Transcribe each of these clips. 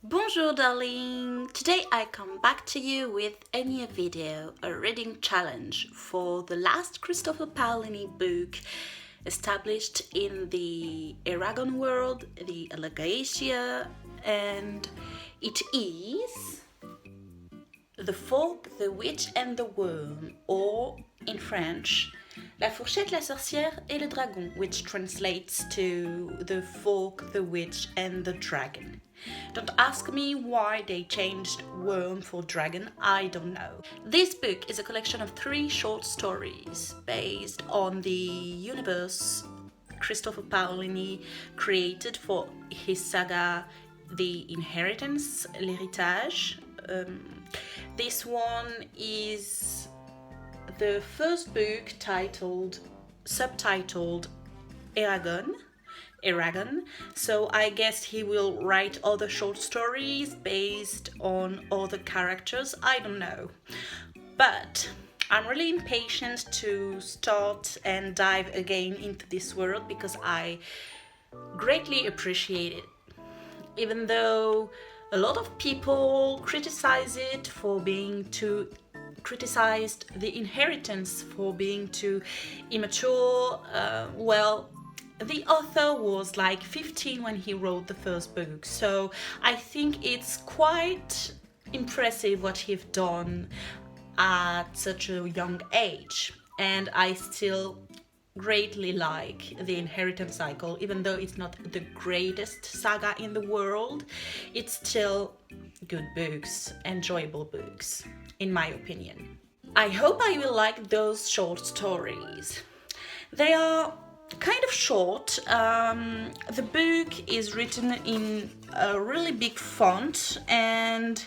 Bonjour darling! Today I come back to you with a new video, a reading challenge for the last Christopher Paolini book established in the Aragon world, the Alagacia, and it is The Fork, the Witch and the Worm, or in French, La Fourchette, la Sorcière et le Dragon, which translates to The Fork, the Witch and the Dragon. Don't ask me why they changed worm for dragon, I don't know. This book is a collection of 3 short stories based on the universe Christopher Paolini created for his saga The Inheritance, L'Héritage. This one is the first book subtitled Aragon. So I guess he will write other short stories based on other characters. I don't know. But I'm really impatient to start and dive again into this world because I greatly appreciate it. Even though a lot of people criticize it for being too criticized the inheritance for being too immature. The author was like 15 when he wrote the first book, so I think it's quite impressive what he's done at such a young age. And I still greatly like the Inheritance Cycle, even though it's not the greatest saga in the world. It's still good books, enjoyable books, in my opinion. I hope I will like those short stories. They are kind of short. The book is written in a really big font, and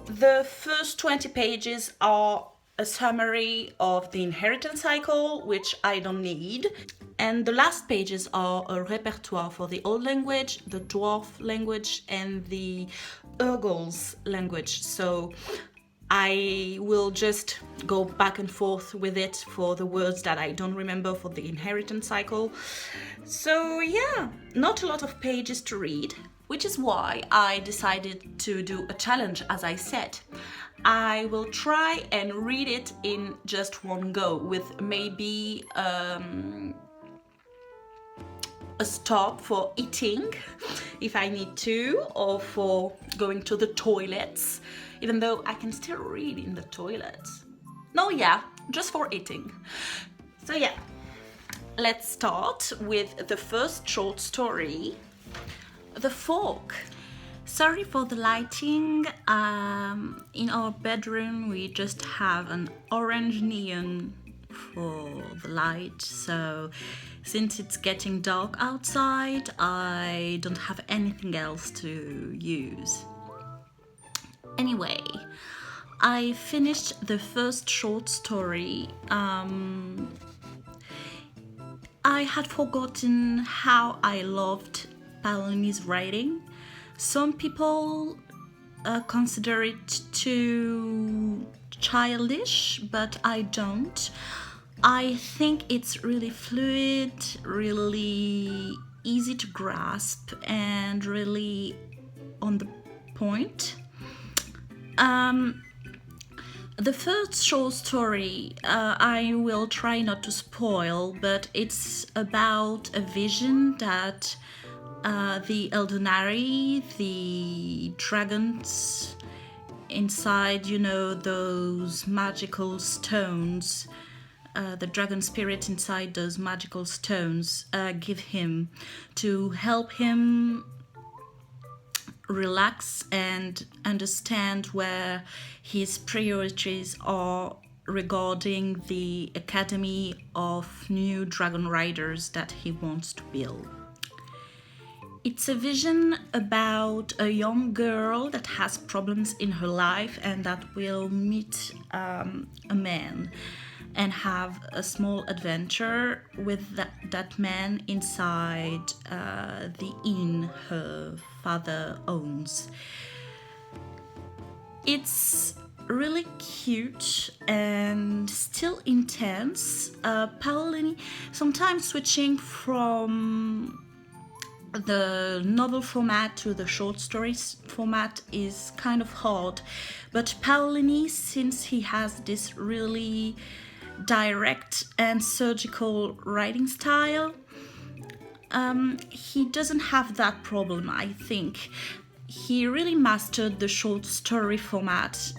the first 20 pages are a summary of the Inheritance Cycle, which I don't need. And the last pages are a repertoire for the Old Language, the Dwarf language, and the Urgles language. So I will just go back and forth with it for the words that I don't remember for the Inheritance Cycle. So yeah, not a lot of pages to read, which is why I decided to do a challenge, as I said. I will try and read it in just one go with maybe a stop for eating if I need to, or for going to the toilets, even though I can still read in the toilets. No, yeah, just for eating. So yeah, let's start with the first short story, The Fork. Sorry for the lighting. In our bedroom we just have an orange neon for the light, so since it's getting dark outside, I don't have anything else to use. Anyway, I finished the first short story. I had forgotten how I loved Paolini's writing. Some people consider it too childish, but I don't. I think it's really fluid, really easy to grasp, and really on the point. The first short story, I will try not to spoil, but it's about a vision that the Eldonari, the dragons inside, those magical stones, the dragon spirit inside those magical stones, give him to help him relax and understand where his priorities are regarding the academy of new dragon riders that he wants to build. It's a vision about a young girl that has problems in her life and that will meet a man and have a small adventure with that man inside the inn her father owns. It's really cute and still intense. Paolini sometimes switching from the novel format to the short stories format is kind of hard, but Paolini, since he has this really direct and surgical writing style, he doesn't have that problem. I think he really mastered the short story format.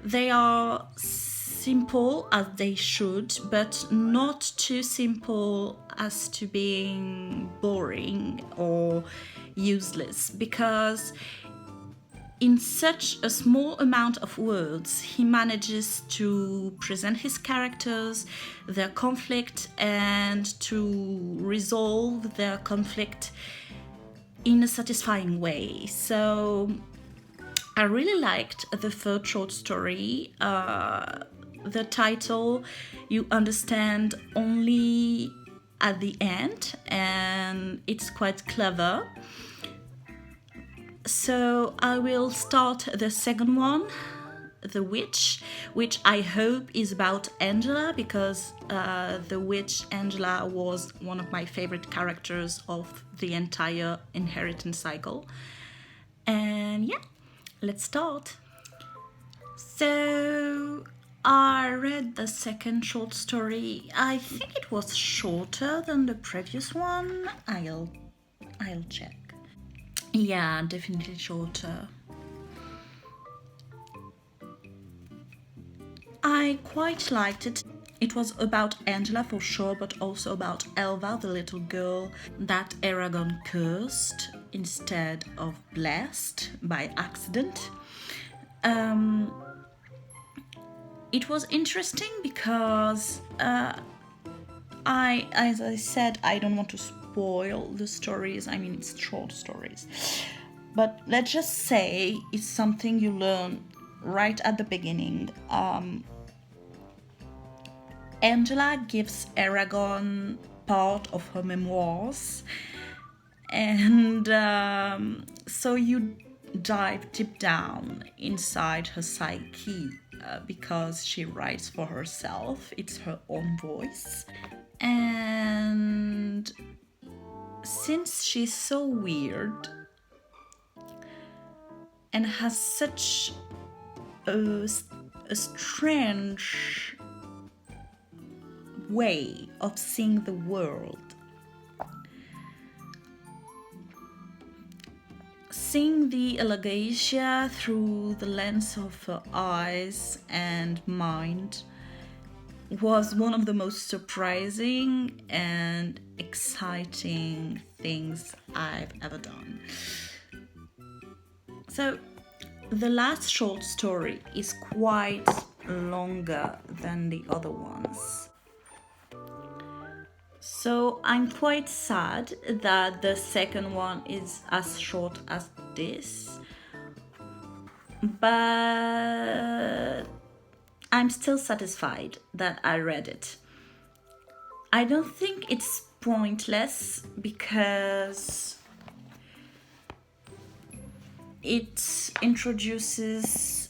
They are simple as they should, but not too simple as to being boring or useless, because in such a small amount of words, he manages to present his characters, their conflict, and to resolve their conflict in a satisfying way. So I really liked the third short story. The title you understand only at the end, and it's quite clever. So I will start the second one, The Witch, which I hope is about Angela, because the witch Angela was one of my favorite characters of the entire inheritance cycle. And yeah, let's start. So I read the second short story. I think it was shorter than the previous one. I'll check. Yeah, definitely shorter. I quite liked it. It was about Angela for sure, but also about Elva, the little girl that Aragon cursed instead of blessed by accident. It was interesting because as I said, I don't want to spoil the stories. I mean, it's short stories. But let's just say it's something you learn right at the beginning. Angela gives Aragon part of her memoirs, and so you dive deep down inside her psyche, because she writes for herself. It's her own voice. And since she's so weird and has such a strange way of seeing the world, seeing the Alagasia through the lens of her eyes and mind was one of the most surprising and exciting things I've ever done. So the last short story is quite longer than the other ones. So I'm quite sad that the second one is as short as this, but I'm still satisfied that I read it. I don't think it's pointless because it introduces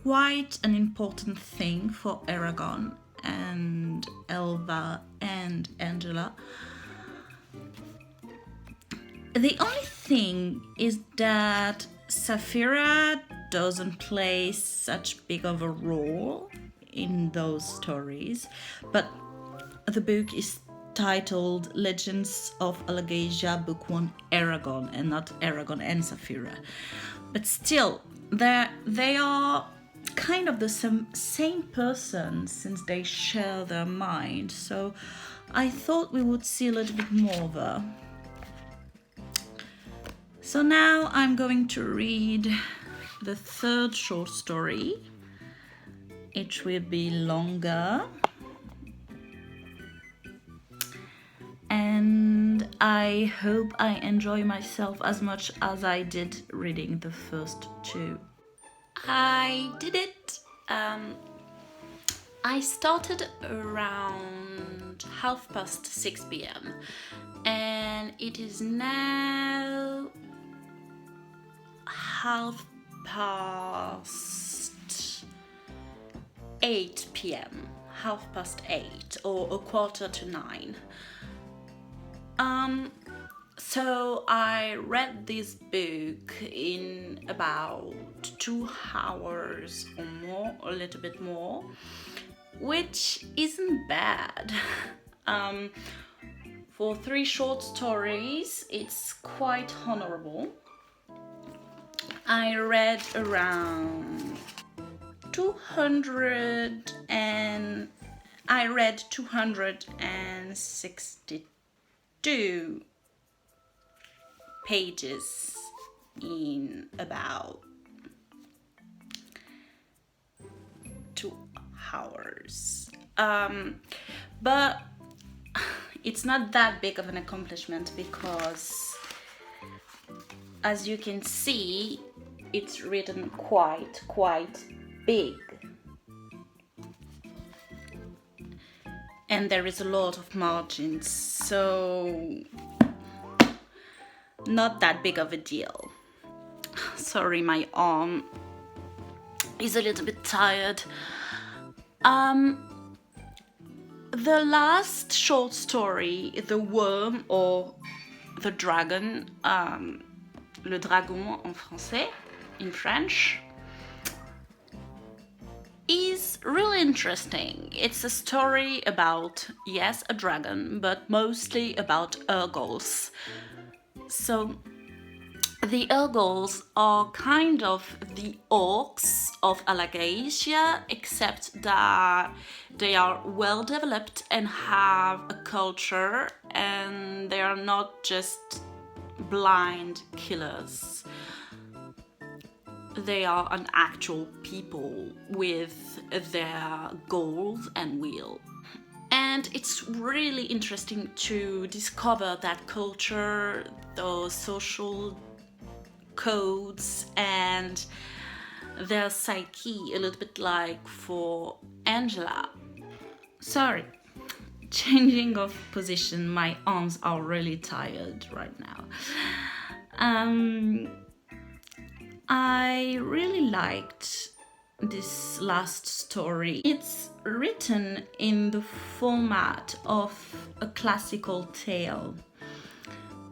quite an important thing for Aragon and Elva and Angela. The only thing is that Saphira doesn't play such big of a role in those stories, but the book is titled Legends of Alagasia Book 1 Aragon, and not Aragon and Saphira. But still, they are kind of the same person, since they share their mind, so I thought we would see a little bit more of her. So now I'm going to read the third short story. It will be longer. And I hope I enjoy myself as much as I did reading the first two. I did it. I started around 6:30 p.m. and it is now 8:30 p.m. 8:30 or 8:15, So I read this book in about 2 hours or more, a little bit more, which isn't bad. um, for 3 short stories, it's quite honorable. I read around 200 and I read 262 pages in about 2 hours. But it's not that big of an accomplishment because, as you can see, it's written quite big. And there is a lot of margins, so not that big of a deal. Sorry, my arm is a little bit tired. The last short story, The Worm or The Dragon, Le Dragon en français, in French, is really interesting. It's a story about, yes, a dragon, but mostly about Urgals. So the Urgals are kind of the orcs of Alagasia, except that they are well developed and have a culture, and they are not just blind killers. They are an actual people with their goals and will. And it's really interesting to discover that culture, those social codes, and their psyche, a little bit like for Angela. Sorry, changing of position, my arms are really tired right now. I really liked this last story. It's written in the format of a classical tale.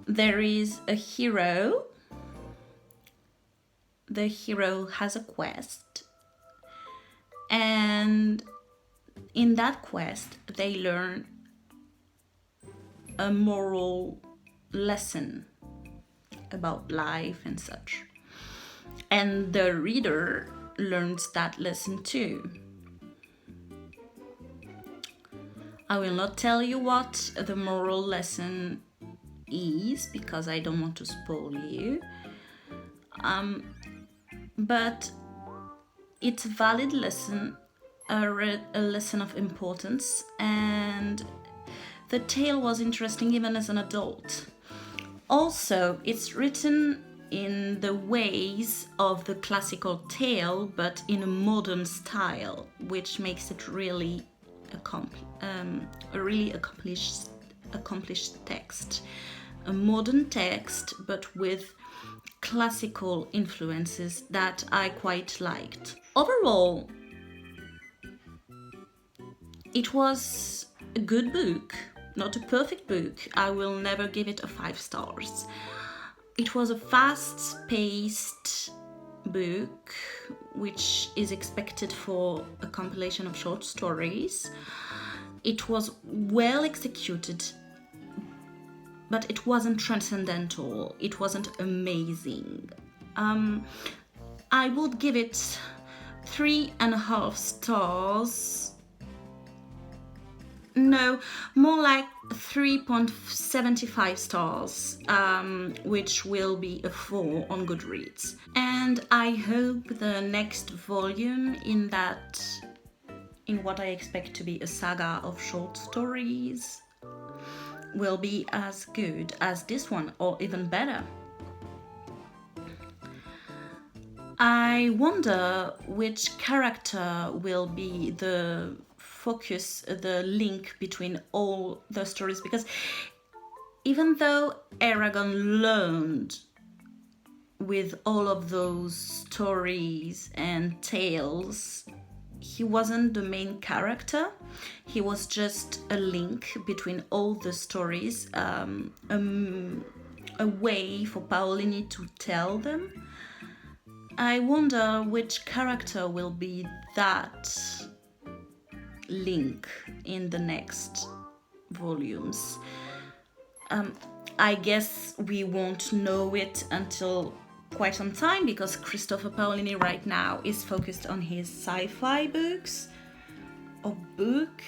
There is a hero. The hero has a quest, and in that quest they learn a moral lesson about life and such. And the reader learns that lesson too. I will not tell you what the moral lesson is because I don't want to spoil you. But it's a valid lesson, a lesson of importance, and the tale was interesting even as an adult. Also, it's written in the ways of the classical tale, but in a modern style, which makes it really a really accomplished text. A modern text, but with classical influences that I quite liked. Overall, it was a good book, not a perfect book. I will never give it a 5 stars. It was a fast-paced book, which is expected for a compilation of short stories. It was well executed, but it wasn't transcendental. It wasn't amazing. I would give it 3.5 stars. No, more like 3.75 stars, which will be a 4 on Goodreads. And I hope the next volume in what I expect to be a saga of short stories will be as good as this one, or even better. I wonder which character will be the focus, the link between all the stories, because even though Aragon learned with all of those stories and tales, he wasn't the main character. He was just a link between all the stories, a way for Paolini to tell them. I wonder which character will be that link in the next volumes. I guess we won't know it until quite some time, because Christopher Paolini right now is focused on his sci-fi books or book.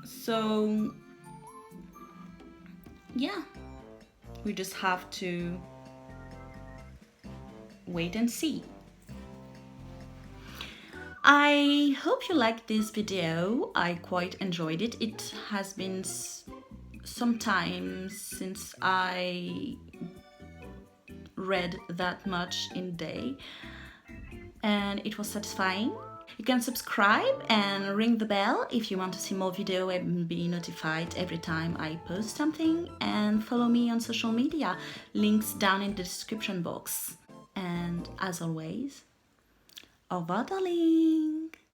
So yeah, we just have to wait and see. I hope you liked this video. I quite enjoyed it. It has been some time since I read that much in a day, and it was satisfying. You can subscribe and ring the bell if you want to see more video and be notified every time I post something, and follow me on social media, links down in the description box. And as always, au revoir darling!